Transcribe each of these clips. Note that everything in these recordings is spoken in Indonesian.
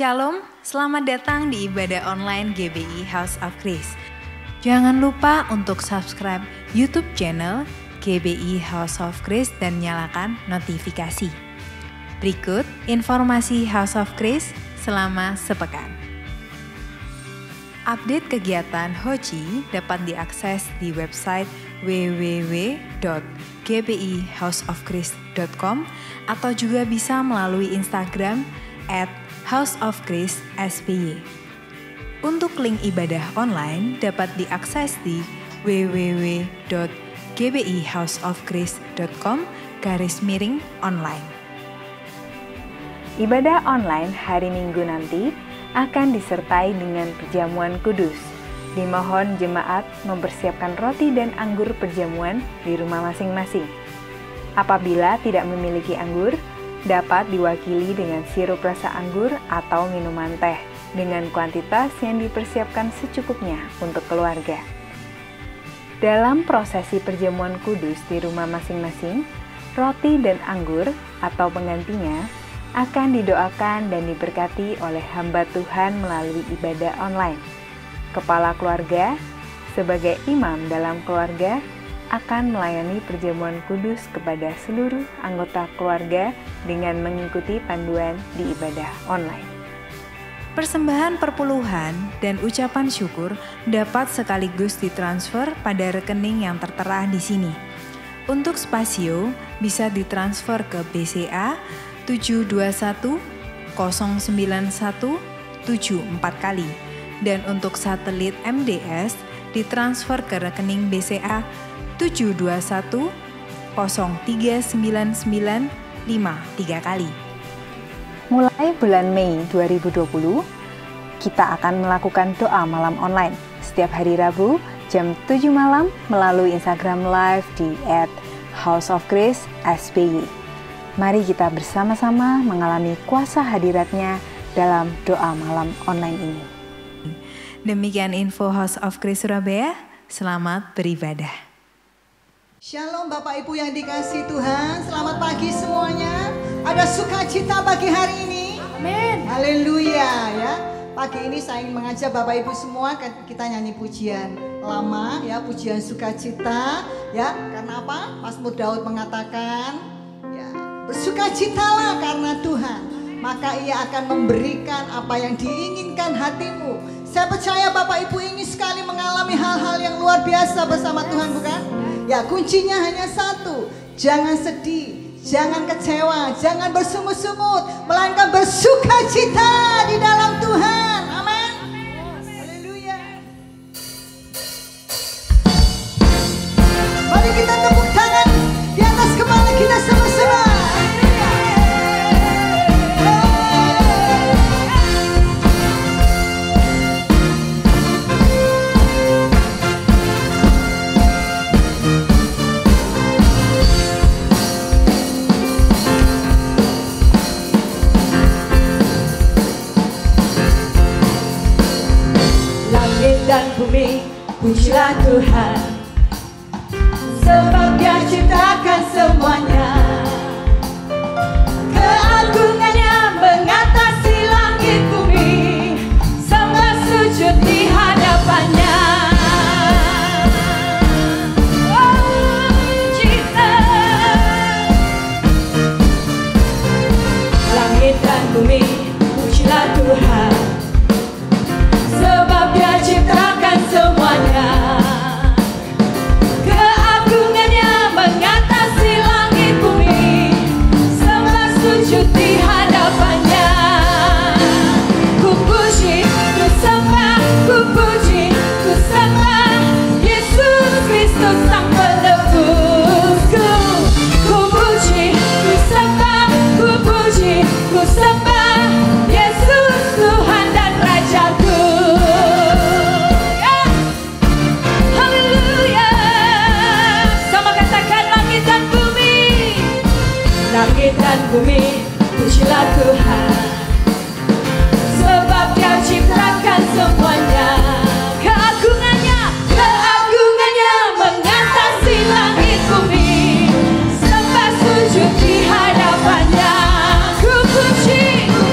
Shalom, selamat datang di ibadah online GBI House of Grace. Jangan lupa untuk subscribe YouTube channel GBI House of Grace dan nyalakan notifikasi. Berikut informasi House of Grace selama sepekan. Update kegiatan Hoji dapat diakses di website www.gbihouseofgrace.com atau juga bisa melalui Instagram @houseofgrace_sby. Untuk link ibadah online dapat diakses di www.gbihouseofgrace.com/online. Ibadah online hari Minggu nanti akan disertai dengan perjamuan kudus. Dimohon jemaat mempersiapkan roti dan anggur perjamuan di rumah masing-masing. Apabila tidak memiliki anggur, dapat diwakili dengan sirup rasa anggur atau minuman teh dengan kuantitas yang dipersiapkan secukupnya untuk keluarga. Dalam prosesi perjamuan kudus di rumah masing-masing, roti dan anggur atau penggantinya akan didoakan dan diberkati oleh hamba Tuhan melalui ibadah online. Kepala keluarga sebagai imam dalam keluarga akan melayani perjamuan kudus kepada seluruh anggota keluarga dengan mengikuti panduan di ibadah online. Persembahan perpuluhan dan ucapan syukur dapat sekaligus ditransfer pada rekening yang tertera di sini. Untuk spasio bisa ditransfer ke BCA 721-091-74 kali dan untuk satelit MDS ditransfer ke rekening BCA 721-039953 kali. Mulai bulan Mei 2020, kita akan melakukan doa malam online setiap hari Rabu jam 7 malam melalui Instagram Live di @houseofgrace_sby. Mari kita bersama-sama mengalami kuasa hadiratnya dalam doa malam online ini. Demikian info House of Grace Surabaya, selamat beribadah. Shalom Bapak Ibu yang dikasihi Tuhan, selamat pagi semuanya. Ada sukacita pagi hari ini. Amin. Haleluya ya. Pagi ini saya ingin mengajak Bapak Ibu semua kita nyanyi pujian lama ya, pujian sukacita ya. Karena apa? Mazmur Daud mengatakan ya, bersukacitalah karena Tuhan, maka Ia akan memberikan apa yang diinginkan hatimu. Saya percaya Bapak Ibu ingin sekali mengalami hal-hal yang luar biasa bersama Tuhan, bukan? Ya, kuncinya hanya satu, jangan sedih, jangan kecewa, jangan bersungut-sungut, melainkan bersukacita di dalam Tuhan. Amin. Haleluya. Mari kita tepuk tangan di atas kepala kita sama-sama. Dan bumi, pujilah Tuhan, sebab Dia ciptakan semuanya. Keagungannya mengatasi langit bumi, semua sujud di hadapannya. Oh, cipta langit dan bumi, pujilah Tuhan, sebab Dia ciptakan semuanya. Keagungannya mengatasi langit bumi, semua sujud di hadapannya. Ku puji, ku sembah, ku puji, ku sembah Yesus Kristus Sang Penebusku. Ku puji, ku sembah, ku puji, ku sembah Yesus Tuhan dan Rajaku. Langit dan bumi, pujilah Tuhan, sebab Dia ciptakan semuanya. Keagungannya mengatasi langit bumi, sembah sujud di hadapannya. Ku puji, ku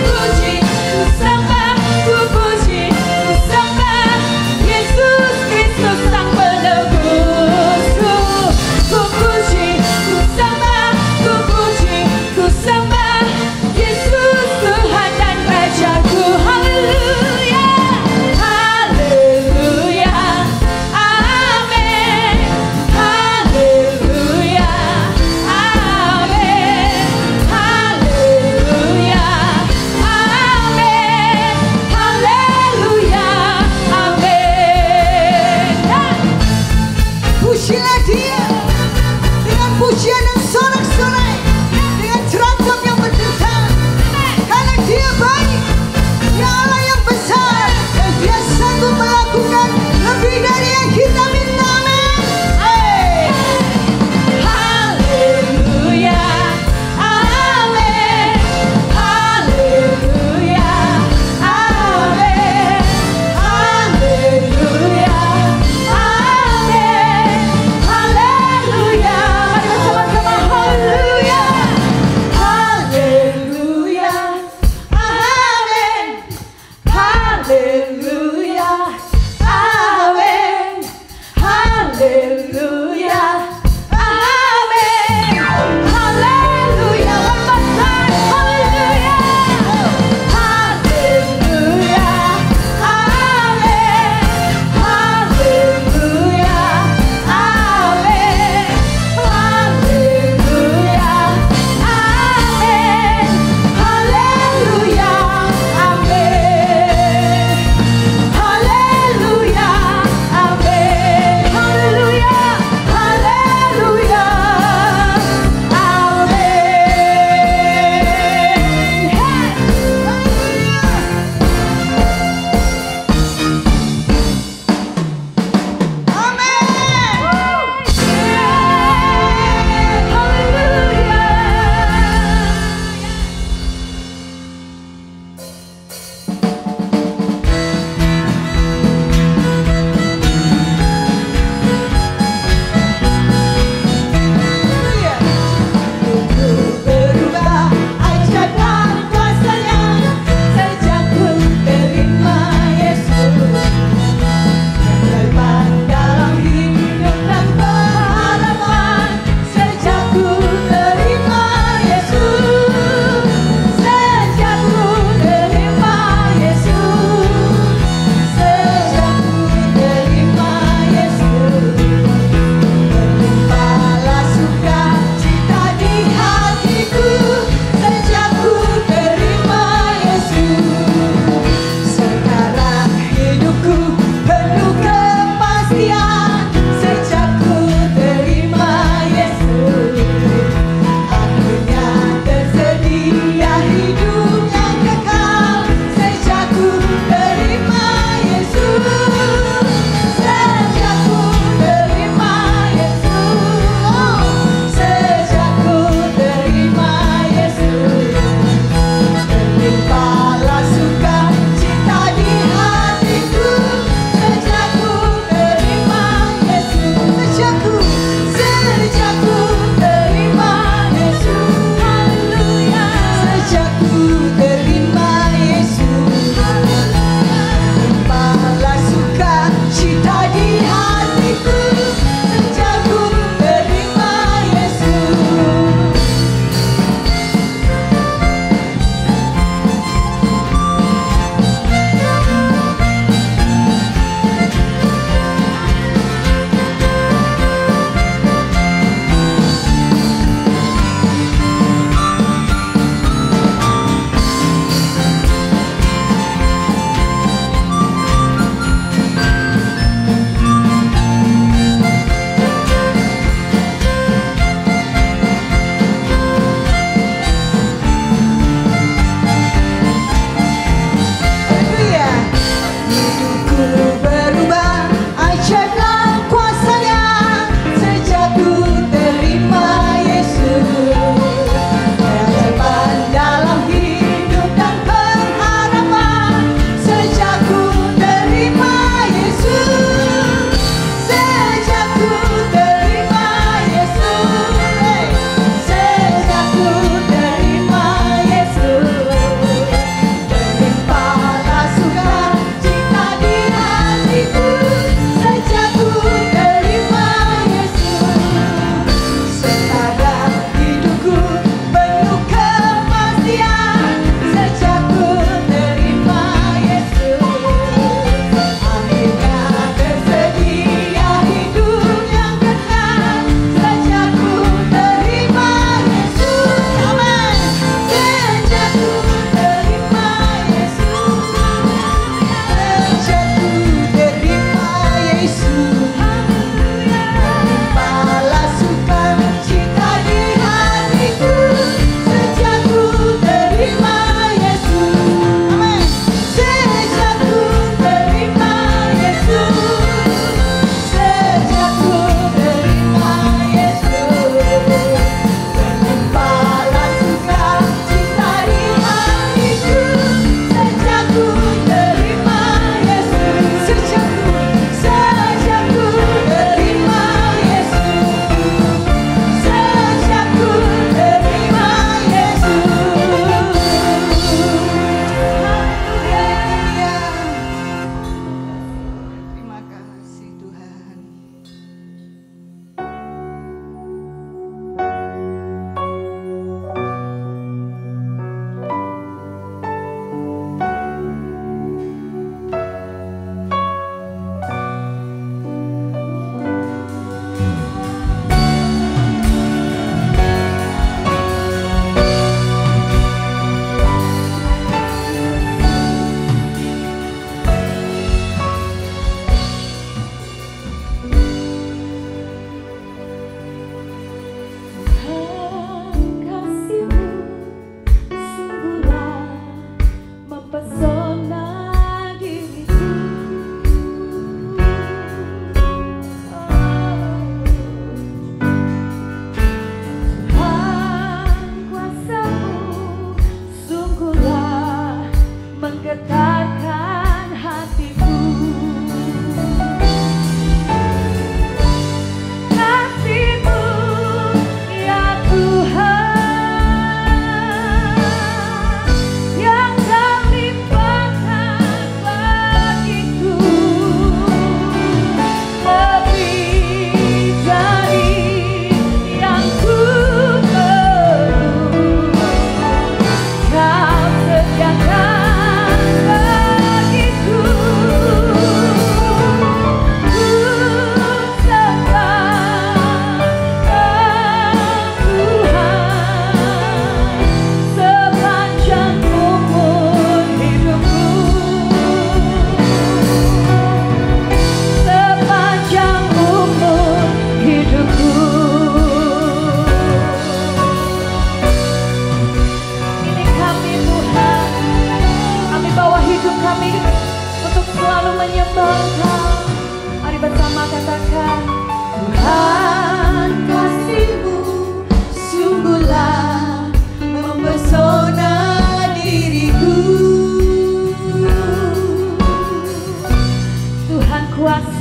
sembah.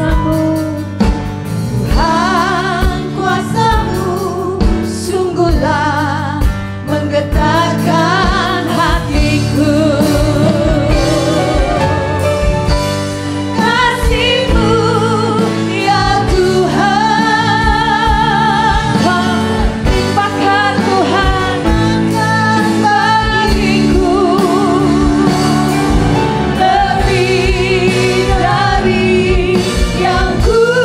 kuasamu, Tuhan kuasamu sungguhlah menggetarkan hatiku. Kasih-Mu ya Tuhan, limpahkan Tuhan bagiku lebih dari yang ku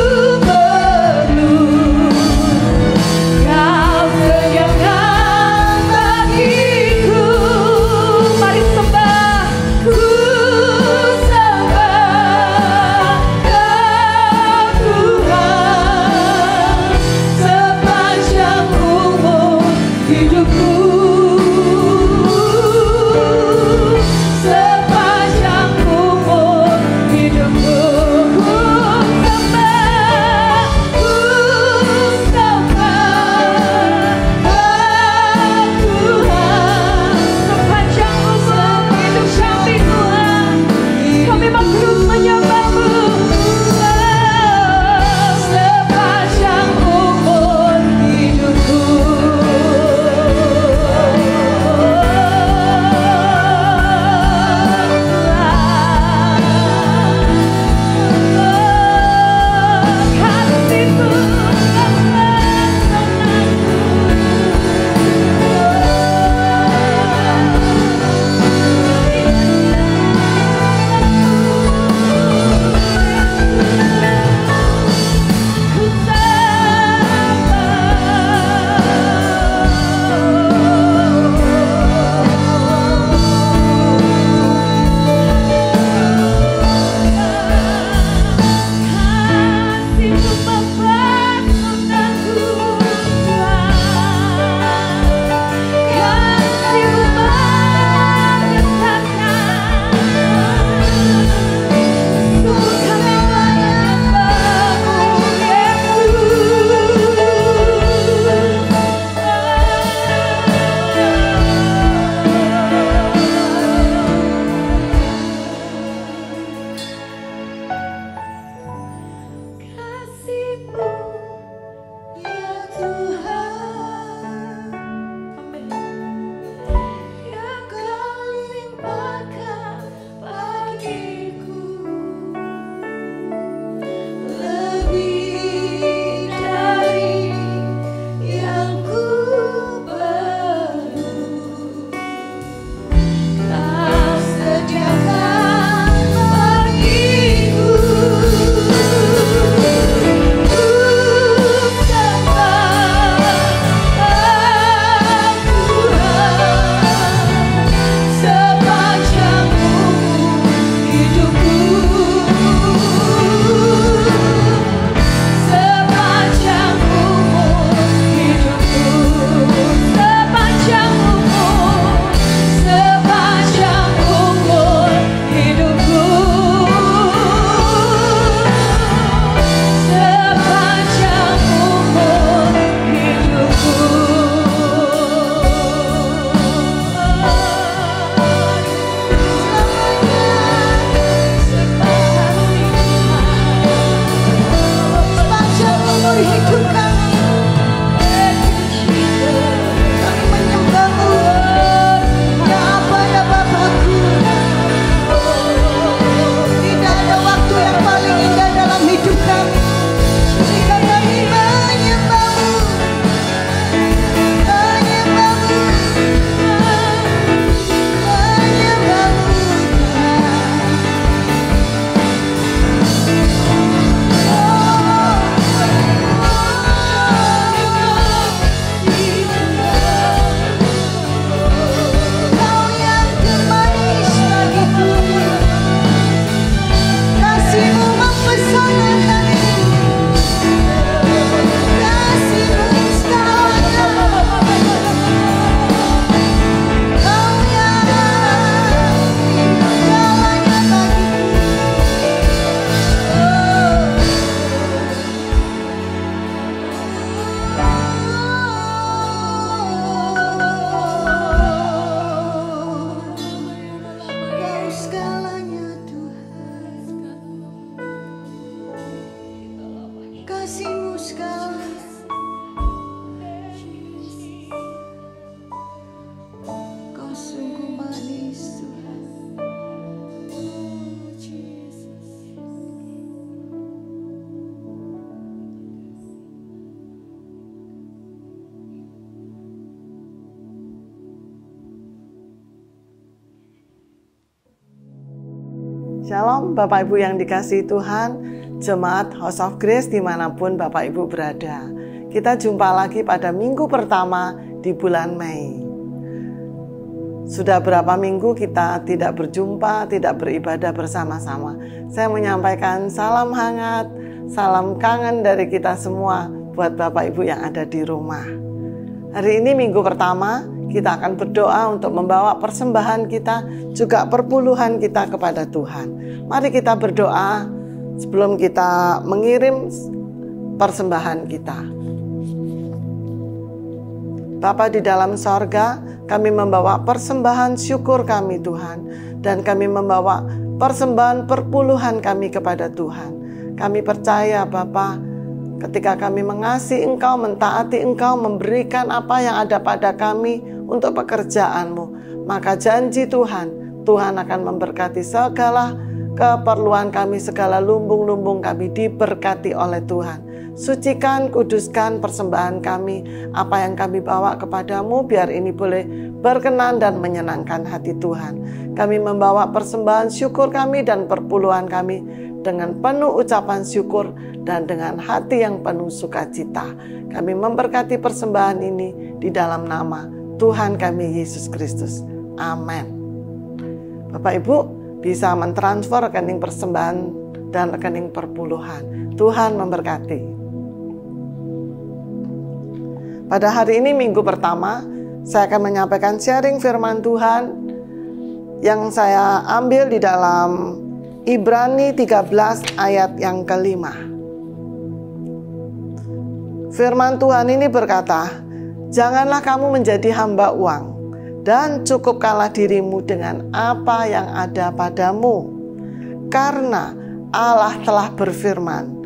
kasih-Mu segala. Kau sungguh manis Tuhan. Shalom Bapak Ibu yang dikasihi Tuhan, Jemaat House of Grace dimanapun Bapak Ibu berada. Kita jumpa lagi pada minggu pertama di bulan Mei. Sudah berapa minggu kita tidak berjumpa, tidak beribadah bersama-sama. Saya menyampaikan salam hangat, salam kangen dari kita semua buat Bapak Ibu yang ada di rumah. Hari ini minggu pertama, kita akan berdoa untuk membawa persembahan kita, juga perpuluhan kita kepada Tuhan. Mari kita berdoa sebelum kita mengirim persembahan kita. Bapa di dalam sorga, kami membawa persembahan syukur kami Tuhan. Dan kami membawa persembahan perpuluhan kami kepada Tuhan. Kami percaya Bapa, ketika kami mengasihi Engkau, mentaati Engkau, memberikan apa yang ada pada kami untuk pekerjaan-Mu, maka janji Tuhan, Tuhan akan memberkati segala keperluan kami, segala lumbung-lumbung kami diberkati oleh Tuhan. Sucikan, kuduskan persembahan kami, apa yang kami bawa kepadamu, biar ini boleh berkenan dan menyenangkan hati Tuhan. Kami membawa persembahan syukur kami dan perpuluhan kami dengan penuh ucapan syukur dan dengan hati yang penuh sukacita. Kami memberkati persembahan ini di dalam nama Tuhan kami Yesus Kristus. Amin. Bapak Ibu bisa mentransfer rekening persembahan dan rekening perpuluhan. Tuhan memberkati. Pada hari ini minggu pertama, saya akan menyampaikan sharing firman Tuhan yang saya ambil di dalam Ibrani 13 ayat yang kelima. Firman Tuhan ini berkata, janganlah kamu menjadi hamba uang, dan cukupkanlah dirimu dengan apa yang ada padamu. Karena Allah telah berfirman,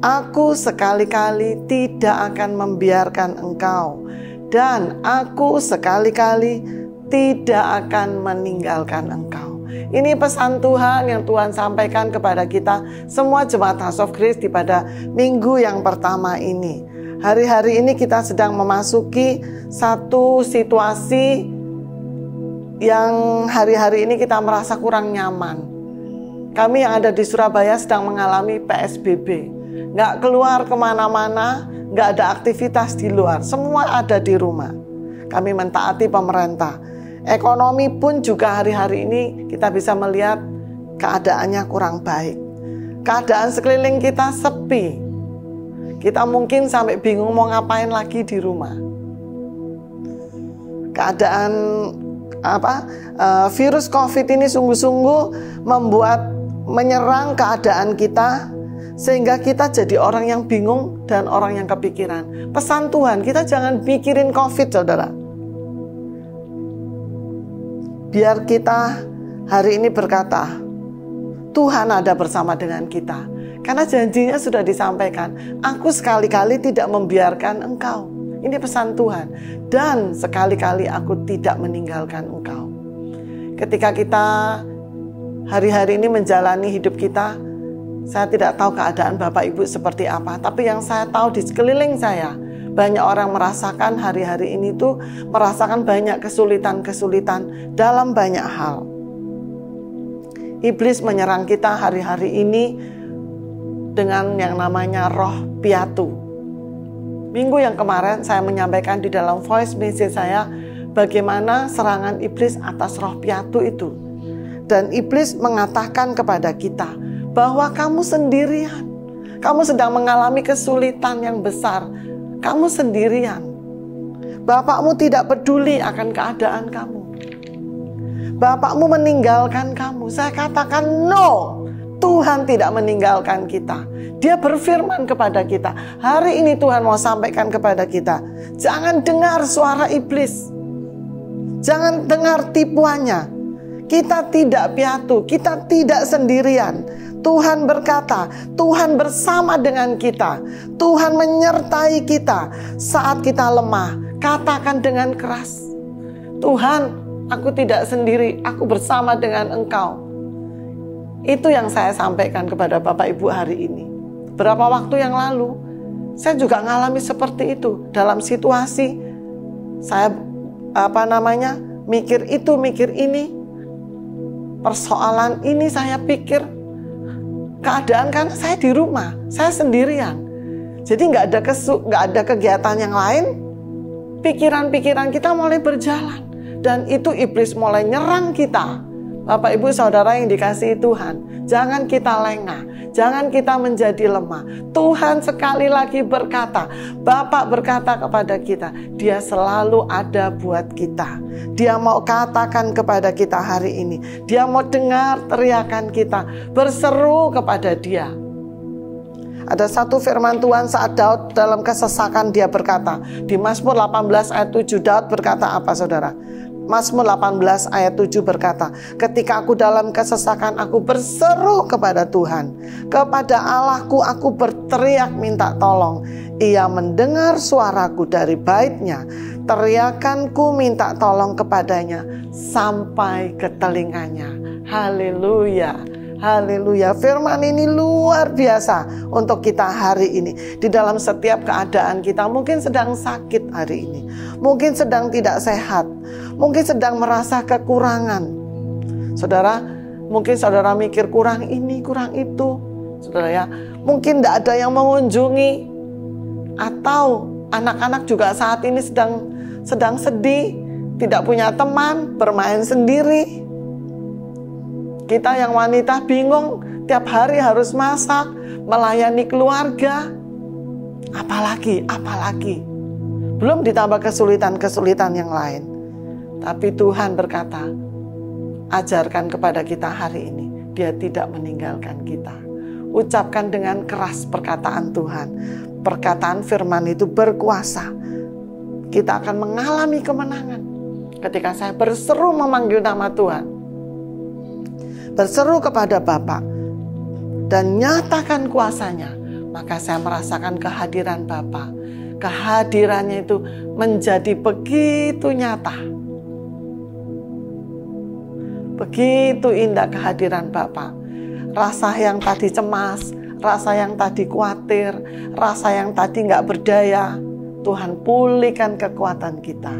Aku sekali-kali tidak akan membiarkan engkau, dan Aku sekali-kali tidak akan meninggalkan engkau. Ini pesan Tuhan yang Tuhan sampaikan kepada kita semua jemaat House of Grace di pada minggu yang pertama ini. Hari-hari ini kita sedang memasuki satu situasi yang hari-hari ini kita merasa kurang nyaman. Kami yang ada di Surabaya sedang mengalami PSBB. Nggak keluar kemana-mana, nggak ada aktivitas di luar. Semua ada di rumah. Kami mentaati pemerintah. Ekonomi pun juga hari-hari ini kita bisa melihat keadaannya kurang baik. Keadaan sekeliling kita sepi. Kita mungkin sampai bingung mau ngapain lagi di rumah. Keadaan virus COVID ini sungguh-sungguh menyerang keadaan kita, sehingga kita jadi orang yang bingung dan orang yang kepikiran. Pesan Tuhan, kita jangan pikirin COVID, saudara. Biar kita hari ini berkata, Tuhan ada bersama dengan kita. Karena janjinya sudah disampaikan, aku sekali-kali tidak membiarkan engkau. Ini pesan Tuhan. Dan sekali-kali aku tidak meninggalkan engkau. Ketika kita hari-hari ini menjalani hidup kita, saya tidak tahu keadaan Bapak Ibu seperti apa. Tapi yang saya tahu di sekeliling saya, banyak orang merasakan hari-hari ini tuh merasakan banyak kesulitan-kesulitan dalam banyak hal. Iblis menyerang kita hari-hari ini dengan yang namanya roh piatu. Minggu yang kemarin saya menyampaikan di dalam voice message saya bagaimana serangan iblis atas roh piatu itu. Dan iblis mengatakan kepada kita bahwa kamu sendirian. Kamu sedang mengalami kesulitan yang besar. Kamu sendirian. Bapakmu tidak peduli akan keadaan kamu. Bapakmu meninggalkan kamu. Saya katakan no. Tuhan tidak meninggalkan kita. Dia berfirman kepada kita. Hari ini Tuhan mau sampaikan kepada kita. Jangan dengar suara iblis. Jangan dengar tipuannya. Kita tidak piatu. Kita tidak sendirian. Tuhan berkata, Tuhan bersama dengan kita. Tuhan menyertai kita saat kita lemah. Katakan dengan keras, Tuhan, aku tidak sendiri, aku bersama dengan Engkau. Itu yang saya sampaikan kepada Bapak Ibu hari ini. Berapa waktu yang lalu, saya juga mengalami seperti itu. Dalam situasi, saya mikir itu, mikir ini. Persoalan ini saya pikir, keadaan kan saya di rumah, saya sendirian. Jadi nggak ada kegiatan yang lain. Pikiran-pikiran kita mulai berjalan. Dan itu iblis mulai nyerang kita. Bapak Ibu Saudara yang dikasihi Tuhan, jangan kita lengah, jangan kita menjadi lemah. Tuhan sekali lagi berkata, Bapak berkata kepada kita, Dia selalu ada buat kita. Dia mau katakan kepada kita hari ini, Dia mau dengar teriakan kita, berseru kepada Dia. Ada satu firman Tuhan saat Daud dalam kesesakan, dia berkata, di Mazmur 18 ayat 7, Daud berkata apa saudara? Mazmur 18 ayat 7 berkata, ketika aku dalam kesesakan, aku berseru kepada Tuhan. Kepada Allahku aku berteriak minta tolong. Ia mendengar suaraku dari baitnya. Teriakanku minta tolong kepadanya sampai ke telinganya. Haleluya. Haleluya, firman ini luar biasa untuk kita hari ini. Di dalam setiap keadaan kita, mungkin sedang sakit hari ini, mungkin sedang tidak sehat, mungkin sedang merasa kekurangan. Saudara, mungkin saudara mikir kurang ini, kurang itu. Saudara ya, mungkin tidak ada yang mengunjungi. Atau anak-anak juga saat ini sedang sedih, tidak punya teman, bermain sendiri. Kita yang wanita bingung, tiap hari harus masak, melayani keluarga. Apalagi. Belum ditambah kesulitan-kesulitan yang lain. Tapi Tuhan berkata, ajarkan kepada kita hari ini, Dia tidak meninggalkan kita. Ucapkan dengan keras perkataan Tuhan. Perkataan firman itu berkuasa. Kita akan mengalami kemenangan. Ketika saya berseru memanggil nama Tuhan, berseru kepada Bapa dan nyatakan kuasanya, maka saya merasakan kehadiran Bapa. Kehadirannya itu menjadi begitu nyata. Begitu indah kehadiran Bapa. Rasa yang tadi cemas, rasa yang tadi khawatir, rasa yang tadi gak berdaya, Tuhan pulihkan kekuatan kita.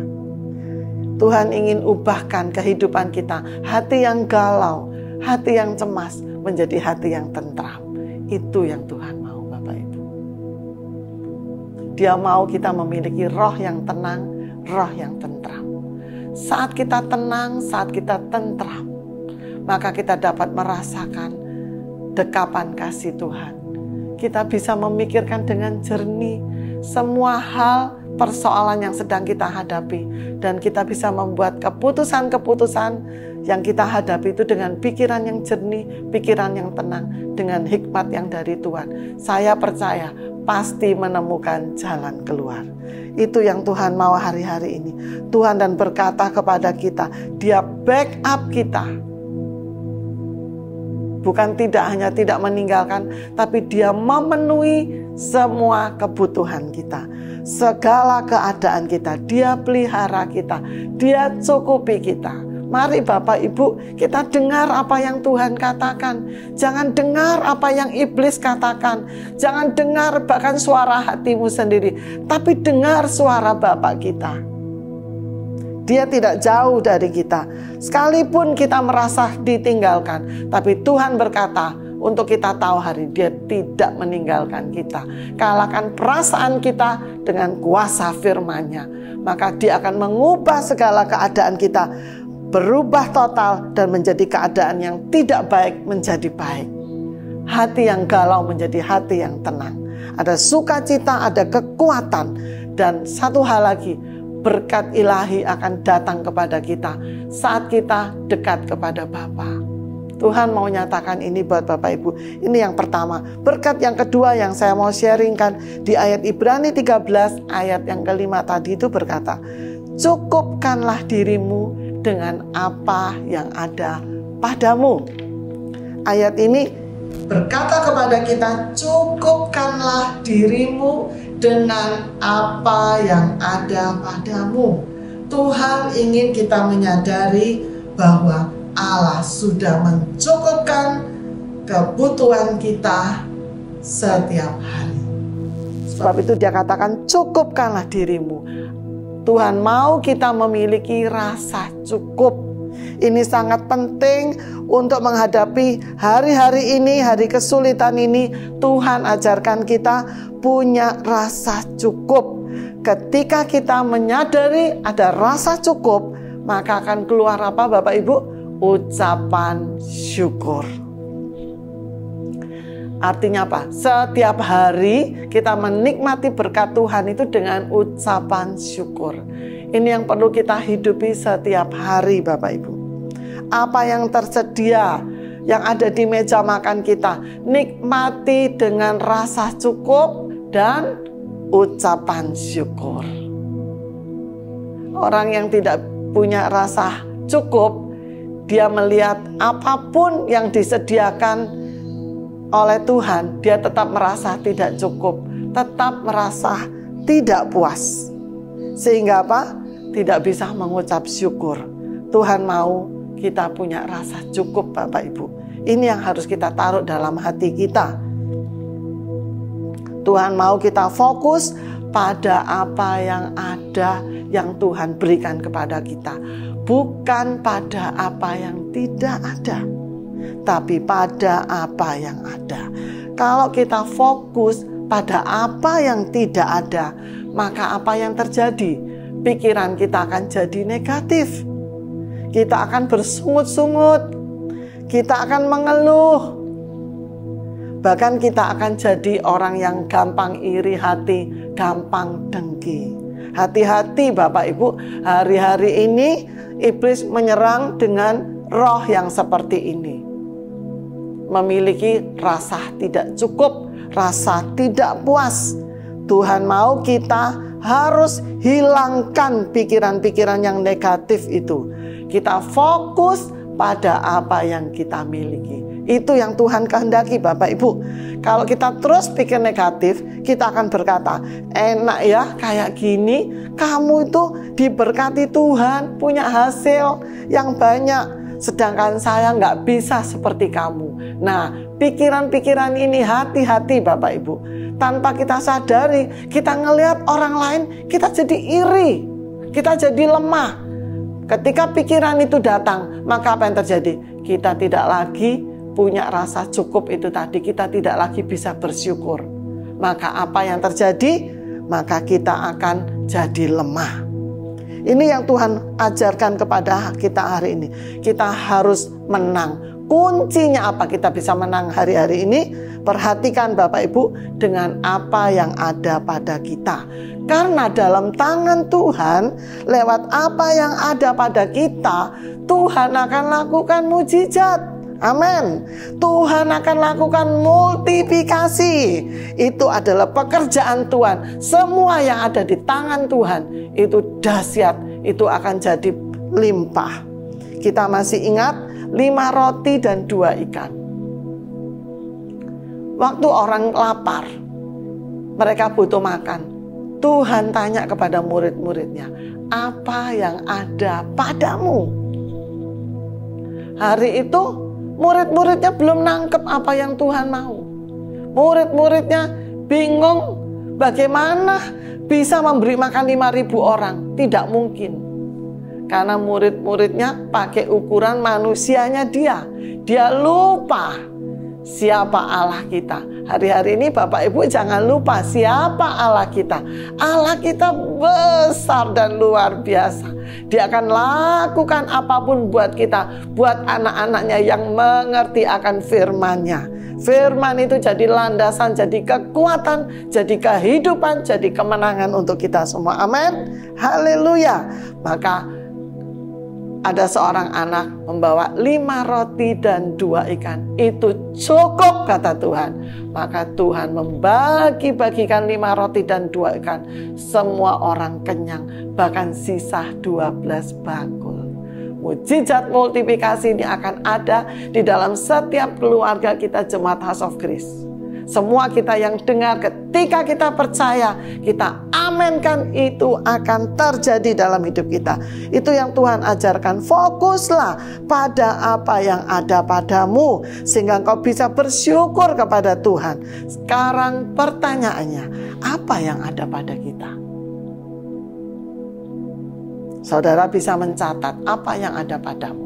Tuhan ingin ubahkan kehidupan kita. Hati yang galau, hati yang cemas menjadi hati yang tentram. Itu yang Tuhan mau, Bapak Ibu. Dia mau kita memiliki roh yang tenang, roh yang tentram. Saat kita tenang, saat kita tentram, maka kita dapat merasakan dekapan kasih Tuhan. Kita bisa memikirkan dengan jernih semua hal, persoalan yang sedang kita hadapi. Dan kita bisa membuat keputusan-keputusan yang kita hadapi itu dengan pikiran yang jernih, pikiran yang tenang, dengan hikmat yang dari Tuhan. Saya percaya pasti menemukan jalan keluar. Itu yang Tuhan mau hari-hari ini. Tuhan dan berkata kepada kita, Dia backup kita. Bukan hanya tidak meninggalkan, tapi Dia memenuhi semua kebutuhan kita. Segala keadaan kita, Dia pelihara kita, Dia cukupi kita. Mari Bapak Ibu, kita dengar apa yang Tuhan katakan. Jangan dengar apa yang iblis katakan. Jangan dengar bahkan suara hatimu sendiri, tapi dengar suara Bapa kita. Dia tidak jauh dari kita. Sekalipun kita merasa ditinggalkan, tapi Tuhan berkata untuk kita tahu hari Dia tidak meninggalkan kita. Kalahkan perasaan kita dengan kuasa firman-Nya. Maka Dia akan mengubah segala keadaan kita, berubah total dan menjadi keadaan yang tidak baik menjadi baik. Hati yang galau menjadi hati yang tenang. Ada sukacita, ada kekuatan. Dan satu hal lagi, berkat ilahi akan datang kepada kita saat kita dekat kepada Bapa. Tuhan mau nyatakan ini buat Bapak Ibu. Ini yang pertama. Berkat yang kedua yang saya mau sharingkan di ayat Ibrani 13 ayat yang kelima tadi itu berkata, cukupkanlah dirimu dengan apa yang ada padamu. Ayat ini berkata kepada kita, cukupkanlah dirimu dengan apa yang ada padamu. Tuhan ingin kita menyadari bahwa Allah sudah mencukupkan kebutuhan kita setiap hari. Sebab itu dia katakan, cukupkanlah dirimu. Tuhan mau kita memiliki rasa cukup. Ini sangat penting untuk menghadapi hari-hari ini, hari kesulitan ini. Tuhan ajarkan kita punya rasa cukup. Ketika kita menyadari ada rasa cukup, maka akan keluar apa Bapak Ibu? Ucapan syukur. Artinya apa? Setiap hari kita menikmati berkat Tuhan itu dengan ucapan syukur. Ini yang perlu kita hidupi setiap hari Bapak Ibu. Apa yang tersedia, yang ada di meja makan kita, nikmati dengan rasa cukup dan ucapan syukur. Orang yang tidak punya rasa cukup, dia melihat apapun yang disediakan oleh Tuhan, dia tetap merasa tidak cukup, tetap merasa tidak puas. Sehingga apa? Tidak bisa mengucap syukur. Tuhan mau kita punya rasa cukup Bapak Ibu. Ini yang harus kita taruh dalam hati kita. Tuhan mau kita fokus pada apa yang ada, yang Tuhan berikan kepada kita. Bukan pada apa yang tidak ada, tapi pada apa yang ada. Kalau kita fokus pada apa yang tidak ada, maka apa yang terjadi? Pikiran kita akan jadi negatif. Kita akan bersungut-sungut. Kita akan mengeluh. Bahkan kita akan jadi orang yang gampang iri hati, gampang dengki. Hati-hati Bapak Ibu, hari-hari ini iblis menyerang dengan roh yang seperti ini. Memiliki rasa tidak cukup, rasa tidak puas. Tuhan mau kita harus hilangkan pikiran-pikiran yang negatif itu. Kita fokus pada apa yang kita miliki. Itu yang Tuhan kehendaki Bapak Ibu. Kalau kita terus pikir negatif, kita akan berkata, enak ya kayak gini, kamu itu diberkati Tuhan, punya hasil yang banyak. Sedangkan saya nggak bisa seperti kamu. Nah, pikiran-pikiran ini hati-hati Bapak Ibu. Tanpa kita sadari, kita ngelihat orang lain, kita jadi iri, kita jadi lemah. Ketika pikiran itu datang, maka apa yang terjadi? Kita tidak lagi punya rasa cukup itu tadi. Kita tidak lagi bisa bersyukur. Maka apa yang terjadi? Maka kita akan jadi lemah. Ini yang Tuhan ajarkan kepada kita hari ini. Kita harus menang. Kuncinya apa kita bisa menang hari-hari ini? Perhatikan Bapak Ibu dengan apa yang ada pada kita. Karena dalam tangan Tuhan, lewat apa yang ada pada kita, Tuhan akan lakukan mujizat. Amin. Tuhan akan lakukan multiplikasi. Itu adalah pekerjaan Tuhan. Semua yang ada di tangan Tuhan itu dahsyat. Itu akan jadi limpah. Kita masih ingat 5 roti dan 2 ikan. Waktu orang lapar, mereka butuh makan. Tuhan tanya kepada murid-muridnya, apa yang ada padamu? Hari itu murid-muridnya belum nangkep apa yang Tuhan mau. Murid-muridnya bingung bagaimana bisa memberi makan 5.000 orang. Tidak mungkin. Karena murid-muridnya pakai ukuran manusianya dia. Dia lupa siapa Allah kita. Hari-hari ini Bapak Ibu jangan lupa siapa Allah kita. Allah kita besar dan luar biasa. Dia akan lakukan apapun buat kita, buat anak-anaknya yang mengerti akan firman-Nya. Firman itu jadi landasan, jadi kekuatan, jadi kehidupan, jadi kemenangan untuk kita semua. Amin. Haleluya. Maka ada seorang anak membawa 5 roti dan 2 ikan. Itu cukup kata Tuhan. Maka Tuhan membagi-bagikan 5 roti dan 2 ikan. Semua orang kenyang. Bahkan sisa 12 bakul. Mujizat multiplikasi ini akan ada di dalam setiap keluarga kita Jemaat House of Grace. Semua kita yang dengar, ketika kita percaya, kita amenkan, itu akan terjadi dalam hidup kita. Itu yang Tuhan ajarkan. Fokuslah pada apa yang ada padamu, sehingga engkau bisa bersyukur kepada Tuhan. Sekarang pertanyaannya, apa yang ada pada kita? Saudara bisa mencatat apa yang ada padamu.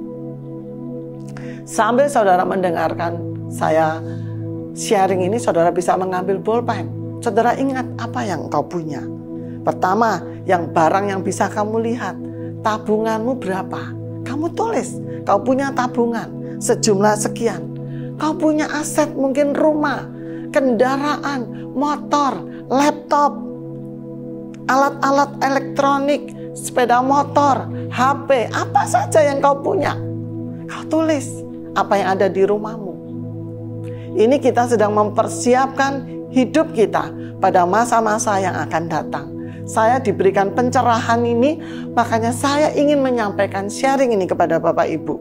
Sambil saudara mendengarkan saya sharing ini, saudara bisa mengambil bolpen. Saudara ingat apa yang kau punya. Pertama, yang barang yang bisa kamu lihat. Tabunganmu berapa? Kamu tulis, kau punya tabungan sejumlah sekian. Kau punya aset, mungkin rumah, kendaraan, motor, laptop, alat-alat elektronik, sepeda motor, HP, apa saja yang kau punya. Kau tulis apa yang ada di rumahmu. Ini kita sedang mempersiapkan hidup kita pada masa-masa yang akan datang. Saya diberikan pencerahan ini, makanya saya ingin menyampaikan sharing ini kepada Bapak Ibu.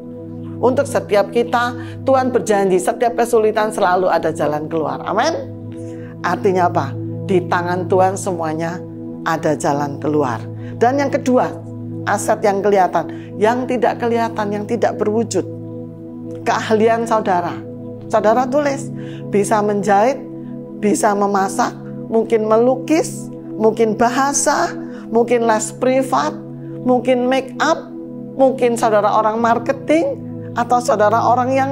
Untuk setiap kita, Tuhan berjanji setiap kesulitan selalu ada jalan keluar. Amin. Artinya apa? Di tangan Tuhan semuanya ada jalan keluar. Dan yang kedua, aset yang kelihatan, yang tidak kelihatan, yang tidak berwujud. Keahlian saudara. Saudara tulis, bisa menjahit, bisa memasak, mungkin melukis, mungkin bahasa, mungkin les privat, mungkin make up, mungkin saudara orang marketing, atau saudara orang yang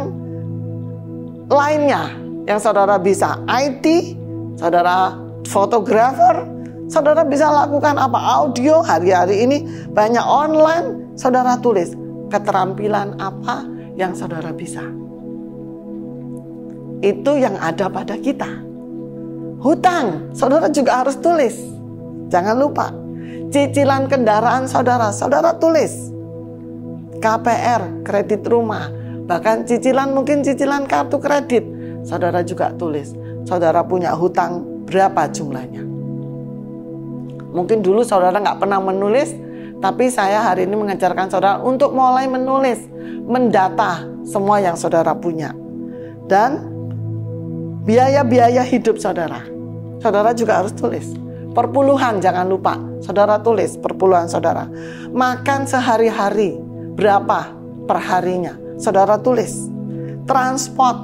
lainnya, yang saudara bisa IT, saudara fotografer, saudara bisa lakukan apa? Audio, hari-hari ini banyak online, saudara tulis keterampilan apa yang saudara bisa. Itu yang ada pada kita. Hutang, saudara juga harus tulis. Jangan lupa. Cicilan kendaraan saudara, saudara tulis. KPR, kredit rumah, bahkan cicilan, mungkin cicilan kartu kredit, saudara juga tulis. Saudara punya hutang berapa jumlahnya. Mungkin dulu saudara nggak pernah menulis, tapi saya hari ini mengajarkan saudara untuk mulai menulis, mendata semua yang saudara punya. Dan biaya-biaya hidup saudara, saudara juga harus tulis. Perpuluhan, jangan lupa, saudara tulis perpuluhan saudara. Makan sehari-hari, berapa perharinya, saudara tulis. Transport,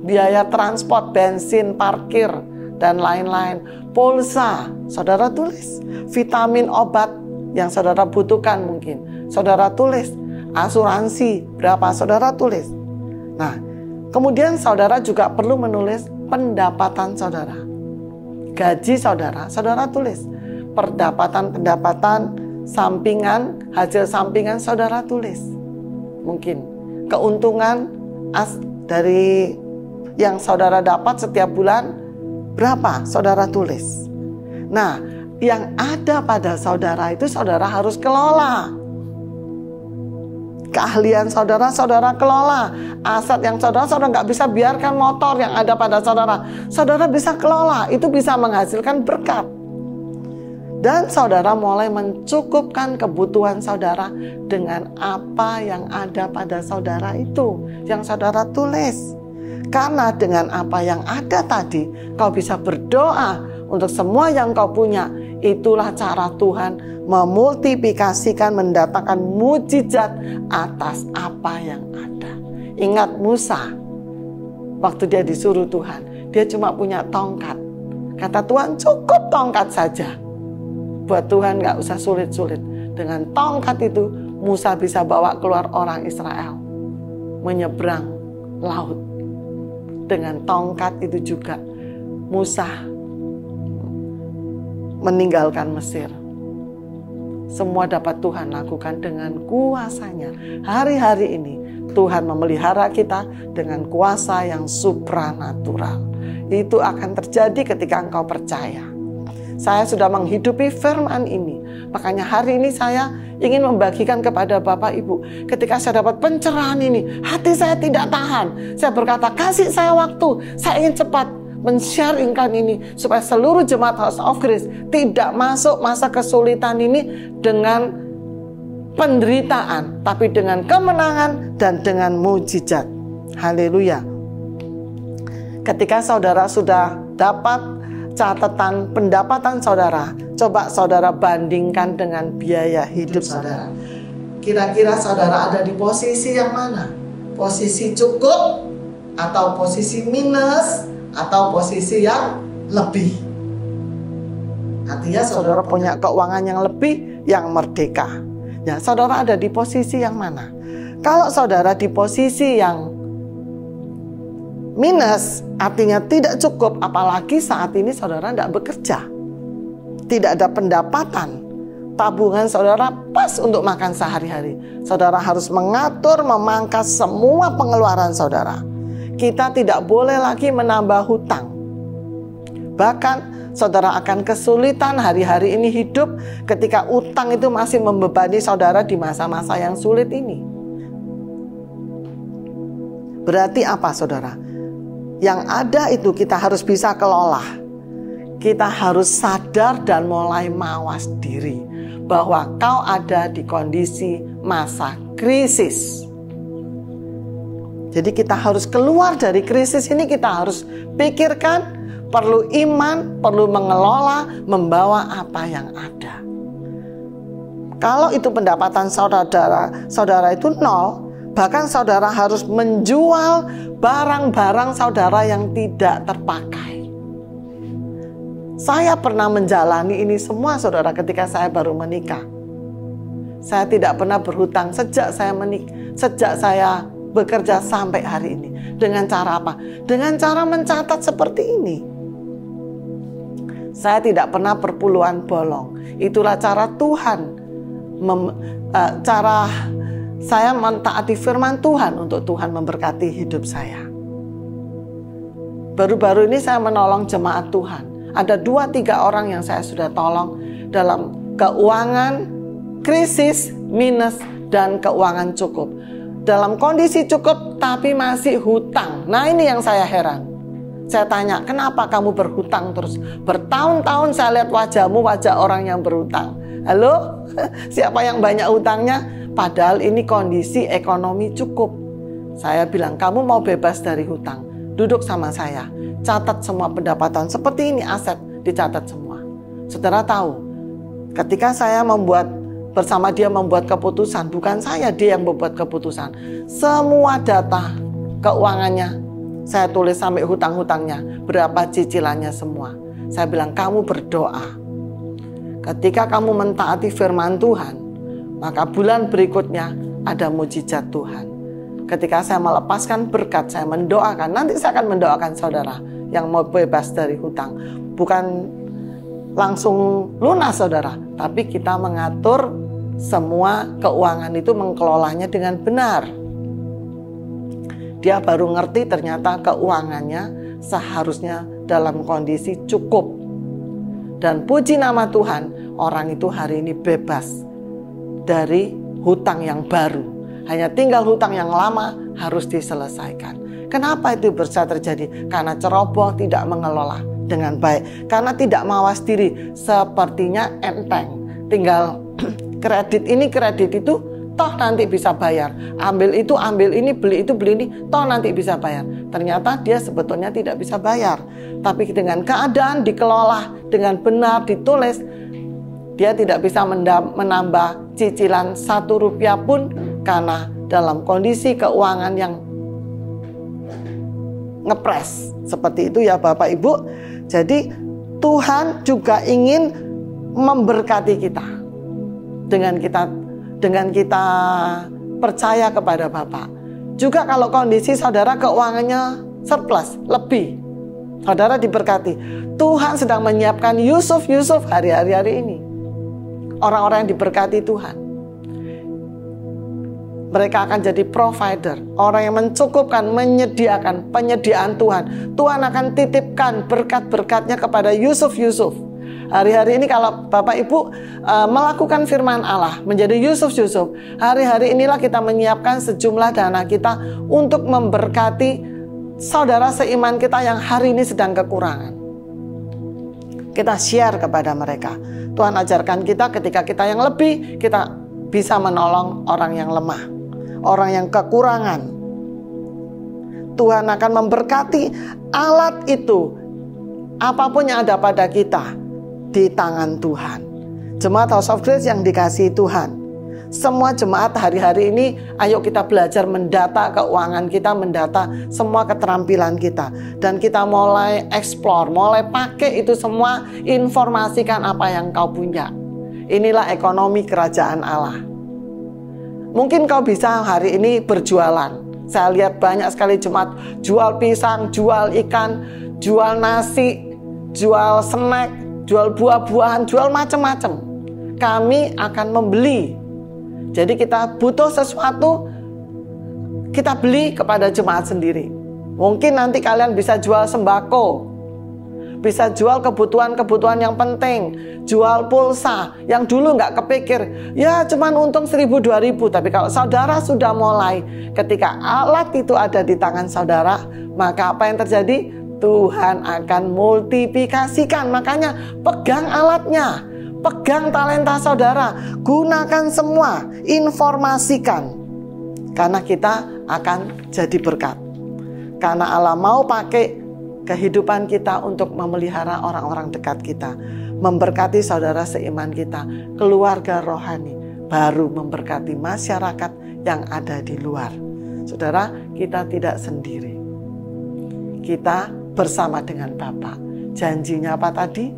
biaya transport, bensin, parkir, dan lain-lain. Pulsa, saudara tulis. Vitamin, obat yang saudara butuhkan mungkin, saudara tulis. Asuransi, berapa, saudara tulis. Nah, kemudian saudara juga perlu menulis pendapatan saudara. Gaji saudara, saudara tulis. Pendapatan sampingan, hasil sampingan saudara tulis. Mungkin keuntungan dari yang saudara dapat setiap bulan berapa, saudara tulis. Nah, yang ada pada saudara itu saudara harus kelola. Keahlian saudara, saudara kelola. Aset yang saudara nggak bisa biarkan motor yang ada pada saudara. Saudara bisa kelola, itu bisa menghasilkan berkat. Dan saudara mulai mencukupkan kebutuhan saudara dengan apa yang ada pada saudara itu, yang saudara tulis. Karena dengan apa yang ada tadi, kau bisa berdoa untuk semua yang kau punya. Itulah cara Tuhan memultiplikasikan, mendatangkan mujizat atas apa yang ada. Ingat Musa, waktu dia disuruh Tuhan, dia cuma punya tongkat. Kata Tuhan, cukup tongkat saja. Buat Tuhan gak usah sulit-sulit. Dengan tongkat itu, Musa bisa bawa keluar orang Israel menyeberang laut. Dengan tongkat itu juga Musa meninggalkan Mesir. Semua dapat Tuhan lakukan dengan kuasanya. Hari-hari ini Tuhan memelihara kita dengan kuasa yang supranatural. Itu akan terjadi ketika engkau percaya. Saya sudah menghidupi firman ini. Makanya hari ini saya ingin membagikan kepada Bapak Ibu. Ketika saya dapat pencerahan ini, hati saya tidak tahan. Saya berkata, kasih saya waktu. Saya ingin cepat men-sharingkan ini supaya seluruh jemaat House of Grace tidak masuk masa kesulitan ini dengan penderitaan, tapi dengan kemenangan dan dengan mujizat. Haleluya. Ketika saudara sudah dapat catatan pendapatan saudara, coba saudara bandingkan dengan biaya hidup saudara. Kira-kira saudara ada di posisi yang mana? Posisi cukup, atau posisi minus, atau posisi yang lebih? Artinya saudara punya keuangan yang lebih, yang merdeka. Ya, saudara ada di posisi yang mana? Kalau saudara di posisi yang minus, artinya tidak cukup, apalagi saat ini saudara tidak bekerja, tidak ada pendapatan, tabungan saudara pas untuk makan sehari-hari. Saudara harus mengatur, memangkas semua pengeluaran saudara. Kita tidak boleh lagi menambah hutang. Bahkan saudara akan kesulitan hari-hari ini hidup ketika utang itu masih membebani saudara di masa-masa yang sulit ini. Berarti apa saudara? Yang ada itu kita harus bisa kelola. Kita harus sadar dan mulai mawas diri bahwa kau ada di kondisi masa krisis. Jadi kita harus keluar dari krisis ini, kita harus pikirkan, perlu iman, perlu mengelola, membawa apa yang ada. Kalau itu pendapatan saudara itu nol, bahkan saudara harus menjual barang-barang saudara yang tidak terpakai. Saya pernah menjalani ini semua saudara ketika saya baru menikah. Saya tidak pernah berhutang sejak saya bekerja sampai hari ini. Dengan cara apa? Dengan cara mencatat seperti ini. Saya tidak pernah perpuluhan bolong. Itulah cara Tuhan, cara saya mentaati firman Tuhan untuk Tuhan memberkati hidup saya. Baru-baru ini saya menolong jemaat Tuhan. Ada 2-3 orang yang saya sudah tolong dalam keuangan krisis, minus, dan keuangan cukup. Dalam kondisi cukup tapi masih hutang. Nah ini yang saya heran. Saya tanya, kenapa kamu berhutang terus? Bertahun-tahun saya lihat wajahmu, wajah orang yang berhutang. Halo? Siapa yang banyak hutangnya? Padahal ini kondisi ekonomi cukup. Saya bilang, kamu mau bebas dari hutang? Duduk sama saya. Catat semua pendapatan. Seperti ini aset, dicatat semua. Saudara tahu, ketika saya bersama dia membuat keputusan, bukan saya dia yang membuat keputusan. Semua data keuangannya saya tulis sampai hutang-hutangnya, berapa cicilannya semua. Saya bilang, kamu berdoa. Ketika kamu mentaati firman Tuhan, maka bulan berikutnya ada mujizat Tuhan. Ketika saya melepaskan berkat, saya mendoakan. Nanti saya akan mendoakan saudara yang mau bebas dari hutang. Bukan langsung lunas saudara, tapi kita mengatur semua keuangan itu, mengelolanya dengan benar. Dia baru ngerti ternyata keuangannya seharusnya dalam kondisi cukup. Dan puji nama Tuhan, orang itu hari ini bebas dari hutang yang baru. Hanya tinggal hutang yang lama harus diselesaikan. Kenapa itu bisa terjadi? Karena ceroboh tidak mengelola dengan baik. Karena tidak mawas diri. Sepertinya enteng. Tinggal kredit ini, kredit itu, toh nanti bisa bayar. Ambil itu, ambil ini, beli itu, beli ini, toh nanti bisa bayar. Ternyata dia sebetulnya tidak bisa bayar. Tapi dengan keadaan dikelola dengan benar, ditulis, dia tidak bisa menambah cicilan 1 rupiah pun, karena dalam kondisi keuangan yang ngepres. Seperti itu ya Bapak Ibu. Jadi Tuhan juga ingin memberkati kita. Dengan kita percaya kepada Bapak. Juga kalau kondisi saudara keuangannya surplus, lebih, saudara diberkati. Tuhan sedang menyiapkan Yusuf hari-hari ini. Orang-orang yang diberkati Tuhan. Mereka akan jadi provider, orang yang mencukupkan, menyediakan, penyediaan Tuhan. Tuhan akan titipkan berkat-berkatnya kepada Yusuf. Hari-hari ini kalau Bapak Ibu melakukan firman Allah, menjadi Yusuf, hari-hari inilah kita menyiapkan sejumlah dana kita untuk memberkati saudara seiman kita yang hari ini sedang kekurangan. Kita share kepada mereka. Tuhan ajarkan kita ketika kita yang lebih, kita bisa menolong orang yang lemah, orang yang kekurangan. Tuhan akan memberkati alat itu, apapun yang ada pada kita, di tangan Tuhan. Jemaat House of Grace yang dikasihi Tuhan, semua jemaat hari-hari ini, ayo kita belajar mendata keuangan kita, mendata semua keterampilan kita. Dan kita mulai explore, mulai pakai itu semua, informasikan apa yang kau punya. Inilah ekonomi kerajaan Allah. Mungkin kau bisa hari ini berjualan. Saya lihat banyak sekali jemaat jual pisang, jual ikan, jual nasi, jual snack, jual buah-buahan, jual macam-macam. Kami akan membeli. Jadi kita butuh sesuatu, kita beli kepada jemaat sendiri. Mungkin nanti kalian bisa jual sembako, bisa jual kebutuhan-kebutuhan yang penting, jual pulsa yang dulu nggak kepikir, ya cuman untung 1.000-2.000. Tapi kalau saudara sudah mulai, ketika alat itu ada di tangan saudara, maka apa yang terjadi? Tuhan akan multiplikasikan. Makanya pegang alatnya, pegang talenta saudara, gunakan semua, informasikan. Karena kita akan jadi berkat. Karena Allah mau pakai kehidupan kita untuk memelihara orang-orang dekat kita, memberkati saudara seiman kita, keluarga rohani, baru memberkati masyarakat yang ada di luar. Saudara, kita tidak sendiri. Kita bersama dengan Bapa. Janjinya apa tadi?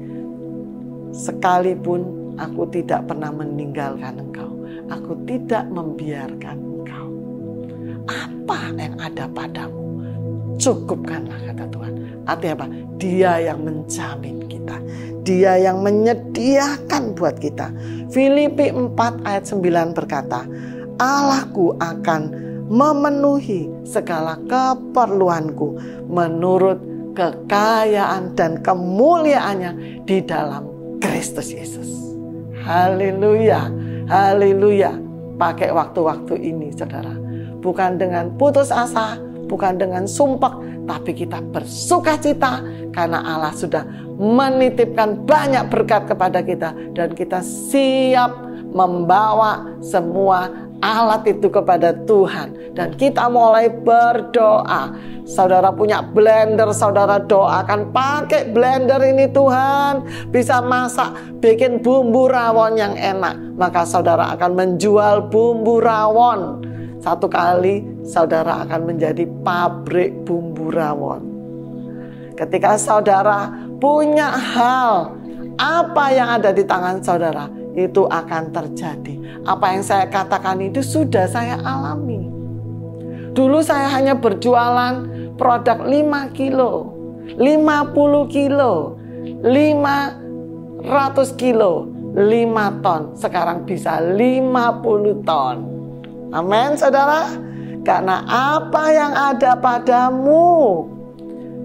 Sekalipun aku tidak pernah meninggalkan engkau, aku tidak membiarkan engkau. Apa yang ada padamu, cukupkanlah, kata Tuhan. Artinya apa? Dia yang menjamin kita, Dia yang menyediakan buat kita. Filipi 4 ayat 9 berkata, Allahku akan memenuhi segala keperluanku menurut kekayaan dan kemuliaannya di dalam Kristus Yesus. Haleluya, haleluya. Pakai waktu-waktu ini saudara, bukan dengan putus asa, bukan dengan sumpah, tapi kita bersuka cita karena Allah sudah menitipkan banyak berkat kepada kita, dan kita siap membawa semua alat itu kepada Tuhan. Dan kita mulai berdoa. Saudara punya blender, saudara doakan, pakai blender ini Tuhan bisa masak, bikin bumbu rawon yang enak. Maka saudara akan menjual bumbu rawon. Satu kali saudara akan menjadi pabrik bumbu rawon. Ketika saudara punya hal, apa yang ada di tangan saudara, itu akan terjadi. Apa yang saya katakan itu sudah saya alami. Dulu saya hanya berjualan produk 5 kilo, 50 kilo, 500 kilo, 5 ton. Sekarang bisa 50 ton. Amin saudara. Karena apa yang ada padamu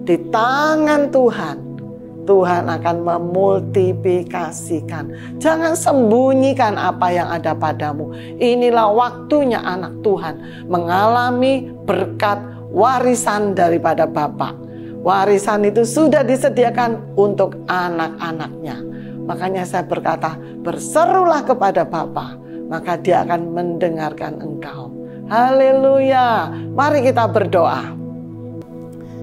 di tangan Tuhan, Tuhan akan memultiplikasikan. Jangan sembunyikan apa yang ada padamu. Inilah waktunya anak Tuhan mengalami berkat warisan daripada Bapa. Warisan itu sudah disediakan untuk anak-anaknya. Makanya saya berkata, berserulah kepada Bapa, maka Dia akan mendengarkan engkau. Haleluya. Mari kita berdoa.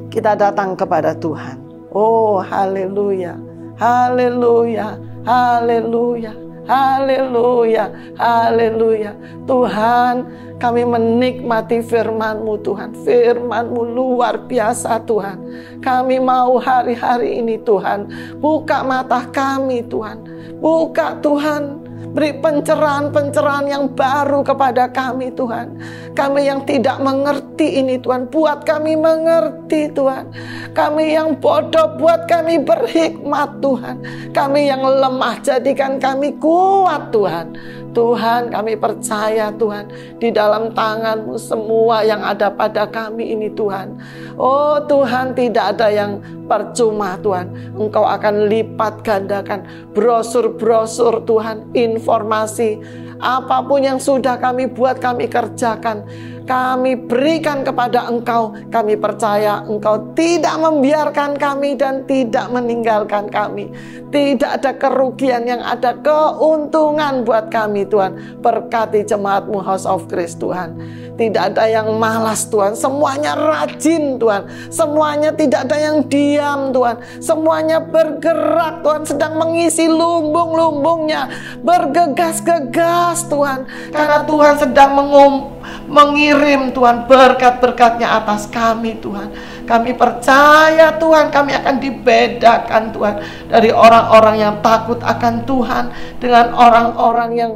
Kita datang kepada Tuhan. Oh, haleluya, haleluya, haleluya, haleluya, haleluya. Tuhan, kami menikmati firman-Mu Tuhan. Firman-Mu luar biasa Tuhan. Kami mau hari-hari ini Tuhan, buka mata kami Tuhan. Buka Tuhan, beri pencerahan-pencerahan yang baru kepada kami Tuhan. Kami yang tidak mengerti ini Tuhan, buat kami mengerti Tuhan. Kami yang bodoh, buat kami berhikmat Tuhan. Kami yang lemah, jadikan kami kuat Tuhan. Tuhan, kami percaya Tuhan, di dalam tangan-Mu semua yang ada pada kami ini Tuhan. Oh Tuhan, tidak ada yang percuma Tuhan. Engkau akan lipat gandakan brosur-brosur Tuhan, informasi, apapun yang sudah kami buat, kami kerjakan. kami berikan kepada Engkau. Kami percaya Engkau tidak membiarkan kami dan tidak meninggalkan kami. Tidak ada kerugian, yang ada keuntungan buat kami Tuhan. Berkati jemaat-Mu House of Grace Tuhan. Tidak ada yang malas Tuhan, semuanya rajin Tuhan. Semuanya tidak ada yang diam Tuhan. Semuanya bergerak Tuhan, sedang mengisi lumbung-lumbungnya. Bergegas-gegas Tuhan. Karena Tuhan sedang mengirim Tuhan berkat-berkat-Nya atas kami Tuhan. Kami percaya Tuhan, kami akan dibedakan Tuhan dari orang-orang yang takut akan Tuhan dengan orang-orang yang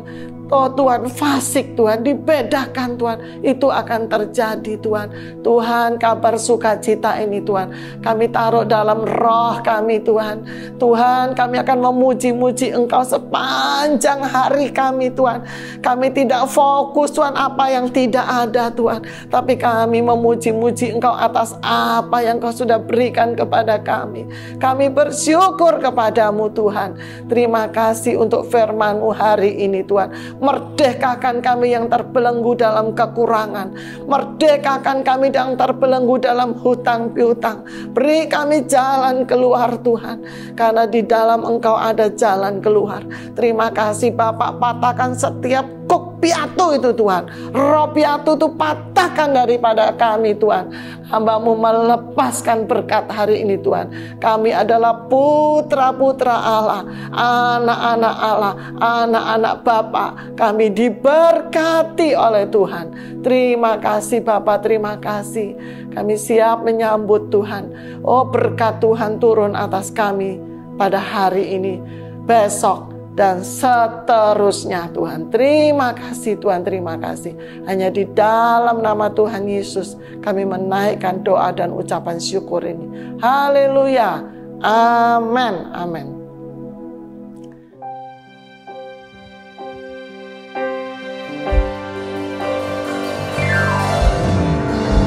Tuhan fasik Tuhan, dibedakan Tuhan. Itu akan terjadi Tuhan. Tuhan, kabar sukacita ini Tuhan kami taruh dalam roh kami Tuhan. Tuhan, kami akan memuji-muji Engkau sepanjang hari kami Tuhan. Kami tidak fokus Tuhan apa yang tidak ada Tuhan, tapi kami memuji-muji Engkau atas apa yang Kau sudah berikan kepada kami. Kami bersyukur kepadamu Tuhan. Terima kasih untuk firman-Mu hari ini Tuhan. Merdekakan kami yang terbelenggu dalam kekurangan. Merdekakan kami yang terbelenggu dalam hutang piutang. Beri kami jalan keluar Tuhan, karena di dalam Engkau ada jalan keluar. Terima kasih Bapak, patahkan setiap kuk piatu itu Tuhan. Roh piatu itu patahkan daripada kami Tuhan. Hamba-Mu melepaskan berkat hari ini Tuhan. Kami adalah putra-putra Allah, anak-anak Allah, anak-anak Bapa. Kami diberkati oleh Tuhan. Terima kasih Bapak, terima kasih. Kami siap menyambut Tuhan. Oh, berkat Tuhan turun atas kami pada hari ini, besok, dan seterusnya Tuhan. Terima kasih Tuhan, terima kasih. Hanya di dalam nama Tuhan Yesus kami menaikkan doa dan ucapan syukur ini. Haleluya. Amin. Amin.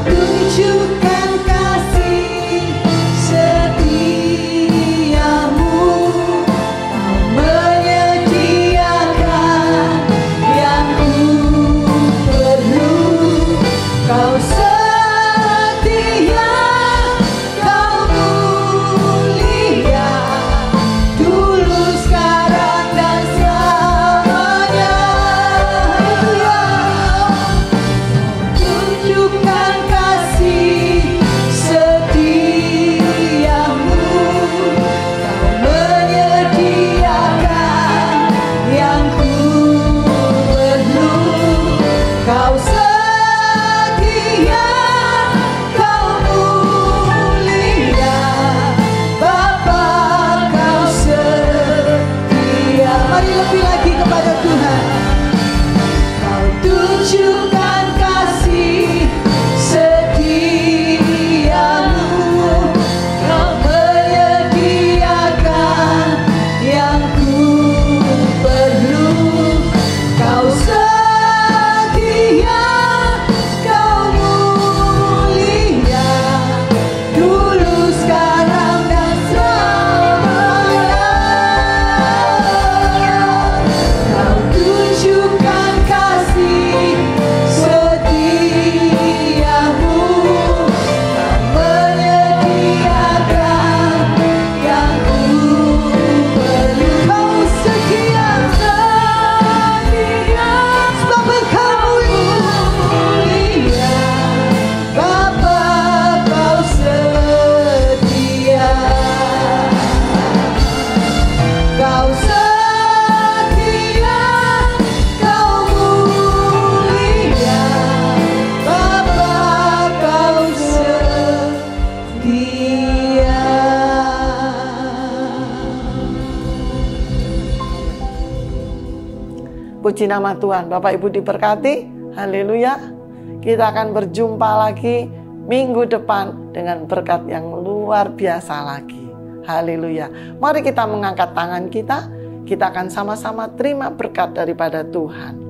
Tunjukkan kasih setiamu, Kau menyediakan yang ku perlu. Kau setia, Kau mulia, dulu, sekarang, dan selamanya. Tunjukkan kasih setiamu, Kau menyediakan yang ku perlu. Kau setia, Kau mulia, Bapa, Kau setia. Mari lebih lagi kepada Tuhan. Kau tunjukkan kasih setiamu, Kau menyediakan yang ku perlu. Kau setia, Kau mulia, dulu, sekarang, dan selamanya. Kau tunjukkan kasih setiamu, Kau menyediakan yang ku perlu. Kau setia, sebab Engkau mulia, Bapa, Kau setia. Kau setia, Kau mulia, Bapa, Kau setia. Puji nama Tuhan. Bapak Ibu diberkati. Haleluya. Kita akan berjumpa lagi minggu depan dengan berkat yang luar biasa lagi. Haleluya. Mari kita mengangkat tangan kita. Kita akan sama-sama terima berkat daripada Tuhan.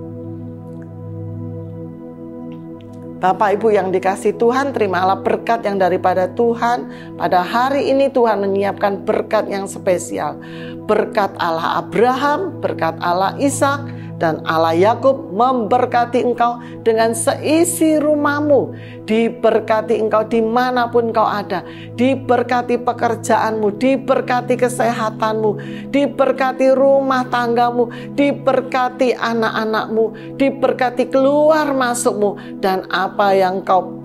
Bapak Ibu yang dikasih Tuhan, terimalah berkat yang daripada Tuhan. Pada hari ini Tuhan menyiapkan berkat yang spesial. Berkat Allah Abraham, berkat Allah Ishak, Dan Allah Yakub memberkati engkau dengan seisi rumahmu. Diberkati engkau dimanapun engkau ada. Diberkati pekerjaanmu, diberkati kesehatanmu, diberkati rumah tanggamu, diberkati anak-anakmu, diberkati keluar masukmu. Dan apa yang kau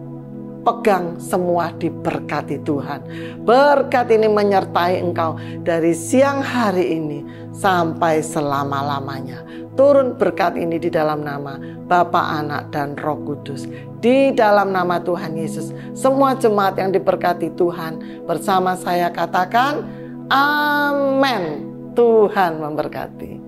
pegang semua diberkati Tuhan. Berkat ini menyertai engkau dari siang hari ini sampai selama-lamanya. Turun berkat ini di dalam nama Bapa, Anak, dan Roh Kudus. Di dalam nama Tuhan Yesus. Semua jemaat yang diberkati Tuhan bersama saya katakan amin. Tuhan memberkati.